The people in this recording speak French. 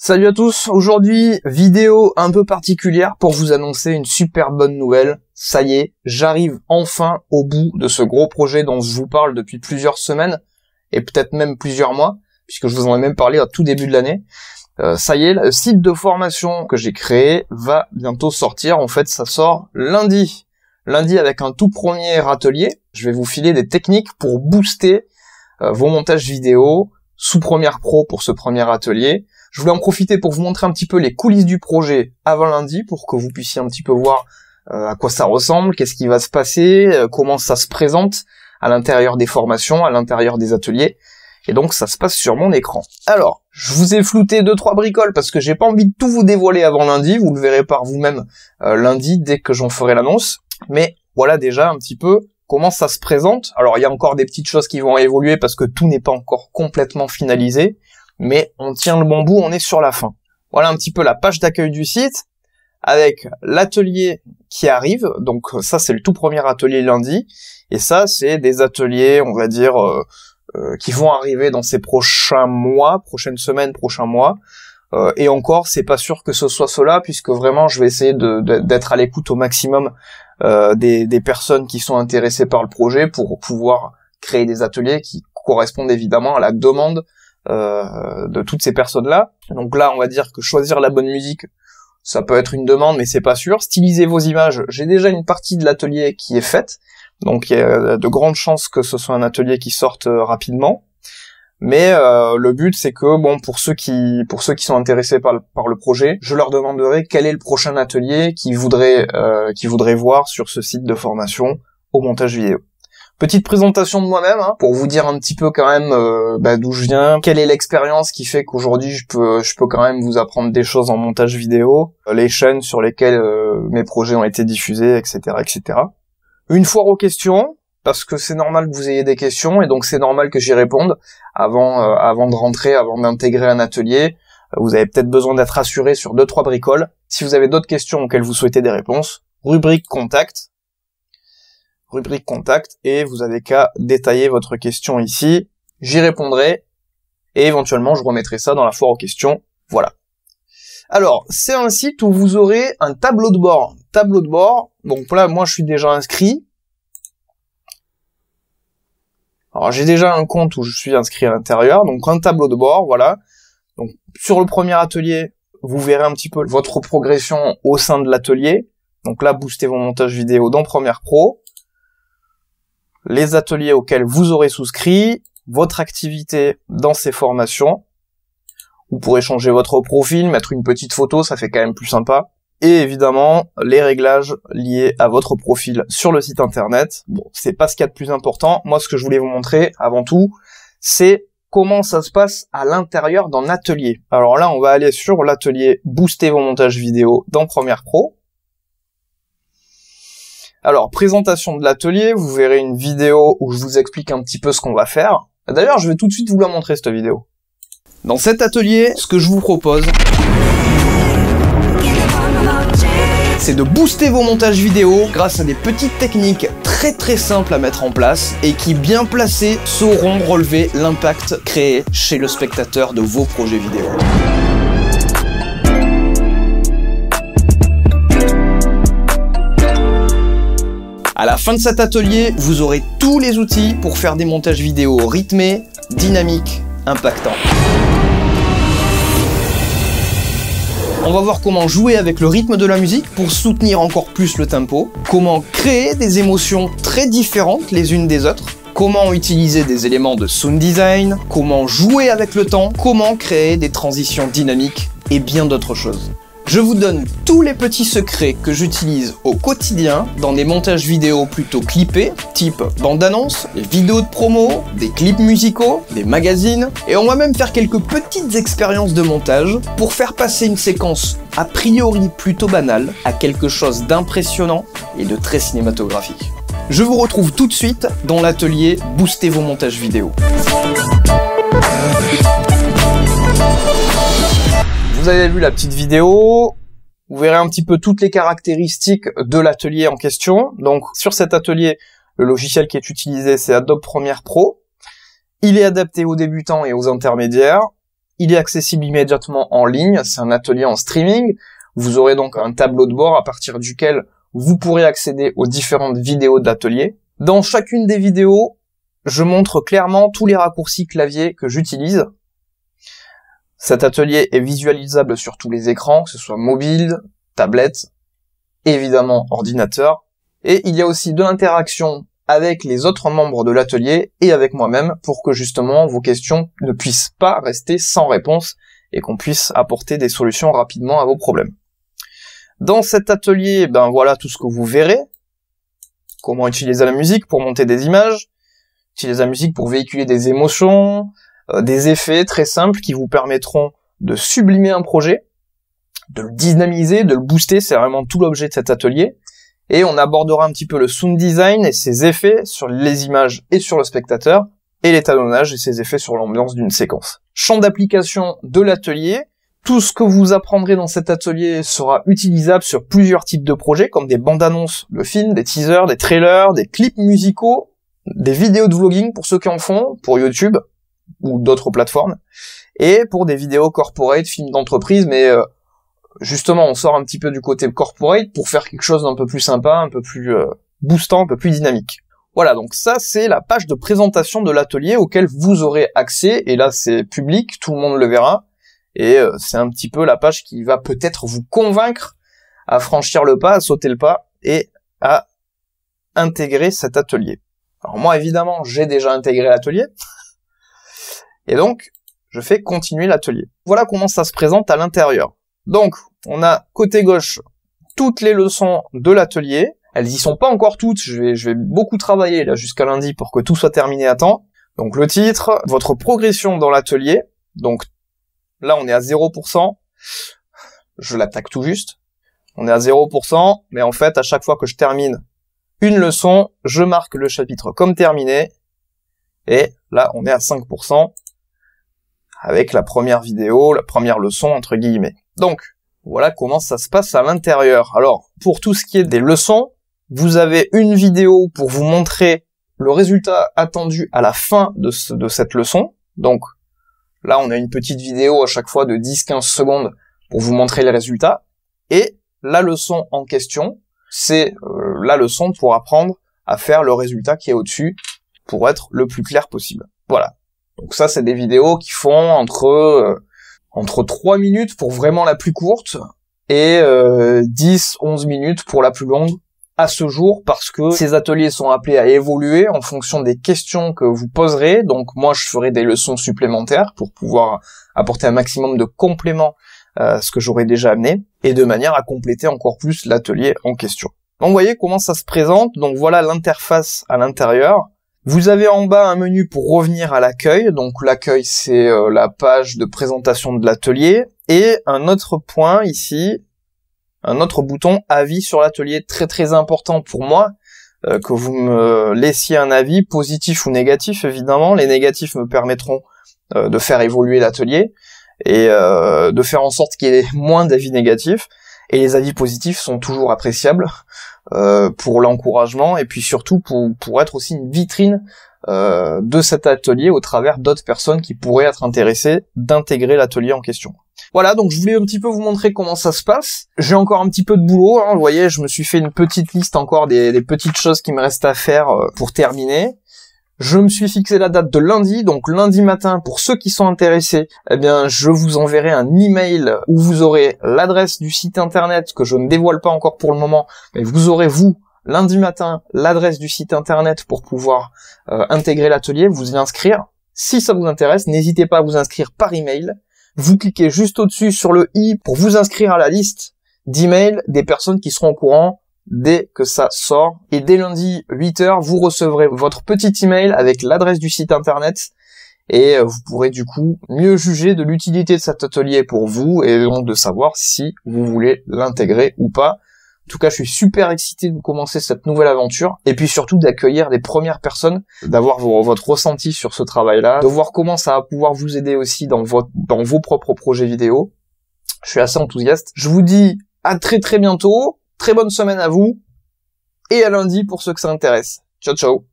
Salut à tous, aujourd'hui vidéo un peu particulière pour vous annoncer une super bonne nouvelle. Ça y est, j'arrive enfin au bout de ce gros projet dont je vous parle depuis plusieurs semaines et peut-être même plusieurs mois, puisque je vous en ai même parlé à tout début de l'année. Ça y est, le site de formation que j'ai créé va bientôt sortir. En fait, ça sort lundi. Lundi avec un tout premier atelier. Je vais vous filer des techniques pour booster vos montages vidéo sous Premiere Pro pour ce premier atelier. Je voulais en profiter pour vous montrer un petit peu les coulisses du projet avant lundi pour que vous puissiez un petit peu voir à quoi ça ressemble, qu'est-ce qui va se passer, comment ça se présente à l'intérieur des formations, à l'intérieur des ateliers. Et donc ça se passe sur mon écran. Alors, je vous ai flouté 2-3 bricoles parce que j'ai pas envie de tout vous dévoiler avant lundi, vous le verrez par vous-même lundi dès que j'en ferai l'annonce. Mais voilà déjà un petit peu comment ça se présente. Alors il y a encore des petites choses qui vont évoluer parce que tout n'est pas encore complètement finalisé. Mais on tient le bon bout, on est sur la fin. Voilà un petit peu la page d'accueil du site, avec l'atelier qui arrive. Donc ça, c'est le tout premier atelier lundi. Et ça, c'est des ateliers, on va dire, qui vont arriver dans ces prochains mois, prochaines semaines, prochains mois. Et encore, c'est pas sûr que ce soit cela, puisque vraiment, je vais essayer d'être à l'écoute au maximum des personnes qui sont intéressées par le projet pour pouvoir créer des ateliers qui correspondent évidemment à la demande de toutes ces personnes-là. Donc là, on va dire que choisir la bonne musique, ça peut être une demande, mais c'est pas sûr. Styliser vos images, j'ai déjà une partie de l'atelier qui est faite, donc il y a de grandes chances que ce soit un atelier qui sorte rapidement. Mais le but, c'est que bon, pour ceux qui sont intéressés par le projet, je leur demanderai quel est le prochain atelier qu'ils voudraient voir sur ce site de formation au montage vidéo. Petite présentation de moi-même, pour vous dire un petit peu quand même d'où je viens, quelle est l'expérience qui fait qu'aujourd'hui je peux quand même vous apprendre des choses en montage vidéo, les chaînes sur lesquelles mes projets ont été diffusés, etc., etc. Une foire aux questions, parce que c'est normal que vous ayez des questions et donc c'est normal que j'y réponde avant de rentrer, avant d'intégrer un atelier. Vous avez peut-être besoin d'être assuré sur 2-3 bricoles. Si vous avez d'autres questions auxquelles vous souhaitez des réponses, rubrique contact, et vous avez qu'à détailler votre question ici, j'y répondrai, et éventuellement je remettrai ça dans la foire aux questions, voilà. Alors, c'est un site où vous aurez un tableau de bord. Donc là, moi je suis déjà inscrit. Alors j'ai déjà un compte où je suis inscrit à l'intérieur, donc un tableau de bord, voilà. Donc sur le premier atelier, vous verrez un petit peu votre progression au sein de l'atelier. Donc là, boostez vos montages vidéo dans Premiere Pro. Les ateliers auxquels vous aurez souscrit, votre activité dans ces formations. Vous pourrez changer votre profil, mettre une petite photo, ça fait quand même plus sympa. Et évidemment, les réglages liés à votre profil sur le site internet. Bon, c'est pas ce qu'il y a de plus important. Moi, ce que je voulais vous montrer, avant tout, c'est comment ça se passe à l'intérieur d'un atelier. Alors là, on va aller sur l'atelier Booster vos montages vidéo dans Premiere Pro. Alors, présentation de l'atelier, vous verrez une vidéo où je vous explique un petit peu ce qu'on va faire. D'ailleurs, je vais tout de suite vous la montrer, cette vidéo. Dans cet atelier, ce que je vous propose, c'est de booster vos montages vidéo grâce à des petites techniques très simples à mettre en place et qui, bien placées, sauront relever l'impact créé chez le spectateur de vos projets vidéo. À la fin de cet atelier, vous aurez tous les outils pour faire des montages vidéo rythmés, dynamiques, impactants. On va voir comment jouer avec le rythme de la musique pour soutenir encore plus le tempo, comment créer des émotions très différentes les unes des autres, comment utiliser des éléments de sound design, comment jouer avec le temps, comment créer des transitions dynamiques et bien d'autres choses. Je vous donne tous les petits secrets que j'utilise au quotidien dans des montages vidéo plutôt clippés, type bande-annonce, des vidéos de promo, des clips musicaux, des magazines, et on va même faire quelques petites expériences de montage pour faire passer une séquence a priori plutôt banale à quelque chose d'impressionnant et de très cinématographique. Je vous retrouve tout de suite dans l'atelier Booster vos montages vidéo. Vous avez vu la petite vidéo, vous verrez un petit peu toutes les caractéristiques de l'atelier en question. Donc sur cet atelier, le logiciel qui est utilisé, c'est Adobe Premiere Pro. Il est adapté aux débutants et aux intermédiaires. il est accessible immédiatement en ligne, c'est un atelier en streaming. Vous aurez donc un tableau de bord à partir duquel vous pourrez accéder aux différentes vidéos d'atelier. Dans chacune des vidéos, je montre clairement tous les raccourcis clavier que j'utilise. Cet atelier est visualisable sur tous les écrans, que ce soit mobile, tablette, évidemment ordinateur. Et il y a aussi de l'interaction avec les autres membres de l'atelier et avec moi-même pour que justement vos questions ne puissent pas rester sans réponse et qu'on puisse apporter des solutions rapidement à vos problèmes. Dans cet atelier, voilà tout ce que vous verrez. Comment utiliser la musique pour monter des images, utiliser la musique pour véhiculer des émotions, des effets très simples qui vous permettront de sublimer un projet, de le dynamiser, de le booster, c'est vraiment tout l'objet de cet atelier. Et on abordera un petit peu le sound design et ses effets sur les images et sur le spectateur, et l'étalonnage et ses effets sur l'ambiance d'une séquence. Champ d'application de l'atelier, tout ce que vous apprendrez dans cet atelier sera utilisable sur plusieurs types de projets, comme des bandes annonces de films, des teasers, des trailers, des clips musicaux, des vidéos de vlogging pour ceux qui en font, pour YouTube ou d'autres plateformes, et pour des vidéos corporate, films d'entreprise, mais justement on sort un petit peu du côté corporate pour faire quelque chose d'un peu plus sympa, un peu plus boostant, un peu plus dynamique. Voilà, donc ça c'est la page de présentation de l'atelier auquel vous aurez accès, et là c'est public, tout le monde le verra, et c'est un petit peu la page qui va peut-être vous convaincre à franchir le pas, à sauter le pas, et à intégrer cet atelier. Alors moi évidemment j'ai déjà intégré l'atelier, et donc je fais continuer l'atelier. Voilà comment ça se présente à l'intérieur. Donc on a côté gauche toutes les leçons de l'atelier. Elles y sont pas encore toutes, je vais beaucoup travailler là jusqu'à lundi pour que tout soit terminé à temps. Donc le titre, votre progression dans l'atelier, donc là on est à 0%, je l'attaque tout juste, on est à 0%, mais en fait à chaque fois que je termine une leçon, je marque le chapitre comme terminé, et là on est à 5% avec la première vidéo, la première leçon entre guillemets. Donc voilà comment ça se passe à l'intérieur. Alors pour tout ce qui est des leçons, vous avez une vidéo pour vous montrer le résultat attendu à la fin de cette leçon. Donc là, on a une petite vidéo à chaque fois de 10-15 secondes pour vous montrer les résultats. Et la leçon en question, c'est la leçon pour apprendre à faire le résultat qui est au-dessus pour être le plus clair possible. Voilà. Donc ça, c'est des vidéos qui font entre 3 minutes pour vraiment la plus courte et 10-11 minutes pour la plus longue à ce jour, parce que ces ateliers sont appelés à évoluer en fonction des questions que vous poserez. Donc moi je ferai des leçons supplémentaires pour pouvoir apporter un maximum de compléments à ce que j'aurais déjà amené, et de manière à compléter encore plus l'atelier en question. Donc vous voyez comment ça se présente. Donc voilà l'interface à l'intérieur. Vous avez en bas un menu pour revenir à l'accueil. Donc l'accueil, c'est la page de présentation de l'atelier, et un autre point ici, un autre bouton avis sur l'atelier, très très important pour moi, que vous me laissiez un avis, positif ou négatif évidemment. Les négatifs me permettront de faire évoluer l'atelier et de faire en sorte qu'il y ait moins d'avis négatifs, et les avis positifs sont toujours appréciables pour l'encouragement, et puis surtout pour être aussi une vitrine de cet atelier au travers d'autres personnes qui pourraient être intéressées d'intégrer l'atelier en question. Voilà, donc je voulais un petit peu vous montrer comment ça se passe. J'ai encore un petit peu de boulot, hein, vous voyez, je me suis fait une petite liste encore des petites choses qui me restent à faire pour terminer. Je me suis fixé la date de lundi, donc lundi matin, pour ceux qui sont intéressés, eh bien, je vous enverrai un email où vous aurez l'adresse du site internet que je ne dévoile pas encore pour le moment, mais vous aurez, vous, lundi matin, l'adresse du site internet pour pouvoir intégrer l'atelier, vous y inscrire. Si ça vous intéresse, n'hésitez pas à vous inscrire par email. Vous cliquez juste au-dessus sur le i pour vous inscrire à la liste d'emails des personnes qui seront au courant dès que ça sort. Et dès lundi 8h, vous recevrez votre petit email avec l'adresse du site internet, et vous pourrez du coup mieux juger de l'utilité de cet atelier pour vous, et donc de savoir si vous voulez l'intégrer ou pas. En tout cas, je suis super excité de commencer cette nouvelle aventure, et puis surtout d'accueillir les premières personnes, d'avoir votre ressenti sur ce travail-là, de voir comment ça va pouvoir vous aider aussi dans vos propres projets vidéo. Je suis assez enthousiaste. Je vous dis à très très bientôt, très bonne semaine à vous, et à lundi pour ceux que ça intéresse. Ciao ciao.